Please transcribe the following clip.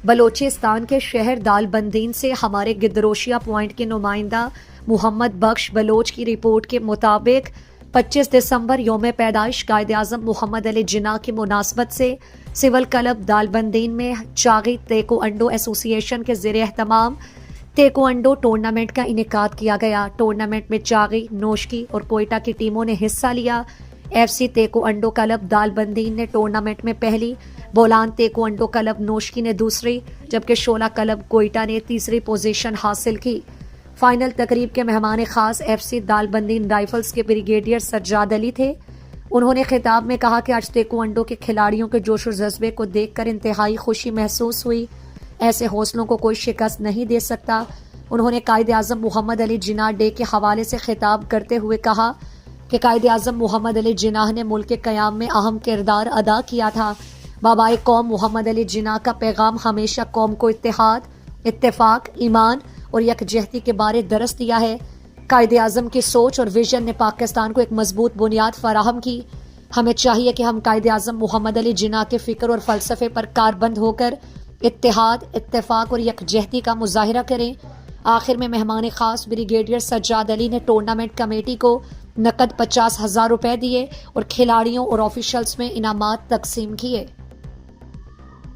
بلوچستان کے شہر دالبندین سے ہمارے گدروشیہ پوائنٹ کے نمائندہ محمد بخش بلوچ کی رپورٹ کے مطابق 25 دسمبر یوم پیدائش قائد اعظم محمد علی جناح کی مناسبت سے سول کلب دالبندین میں چاغی تیکو انڈو ایسوسی ایشن کے زیر اہتمام تیکو انڈو ٹورنامنٹ کا انعقاد کیا گیا۔ ٹورنامنٹ میں چاغی، نوشکی اور کوئٹہ کی ٹیموں نے حصہ لیا۔ ایف سی تیکو انڈو کلب دالبندین نے ٹورنامنٹ میں پہلی، بولان تیکو انڈو کلب نوشکی نے دوسری، جبکہ شولہ کلب کوئٹہ نے تیسری پوزیشن حاصل کی۔ فائنل تقریب کے مہمان خاص ایف سی دالبندین رائفلز کے بریگیڈیئر سجاد علی تھے۔ انہوں نے خطاب میں کہا کہ آج تیکو انڈو کے کھلاڑیوں کے جوش و جذبے کو دیکھ کر انتہائی خوشی محسوس ہوئی۔ ایسے حوصلوں کو کوئی شکست نہیں دے سکتا۔ انہوں نے قائد اعظم محمد علی جناح ڈے کے حوالے سے خطاب کرتے ہوئے کہا کہ قائد اعظم محمد علی جناح نے ملک کے قیام میں اہم کردار ادا کیا تھا۔ بابائے قوم محمد علی جناح کا پیغام ہمیشہ قوم کو اتحاد، اتفاق، ایمان اور یکجہتی کے بارے درس دیا ہے۔ قائد اعظم کی سوچ اور ویژن نے پاکستان کو ایک مضبوط بنیاد فراہم کی۔ ہمیں چاہیے کہ ہم قائد اعظم محمد علی جناح کے فکر اور فلسفے پر کاربند ہو کر اتحاد، اتفاق اور یکجہتی کا مظاہرہ کریں۔ آخر میں مہمان خاص بریگیڈیئر سجاد علی نے ٹورنامنٹ کمیٹی کو نقد 50,000 روپے دیے اور کھلاڑیوں اور آفیشلز میں انعامات تقسیم کیے۔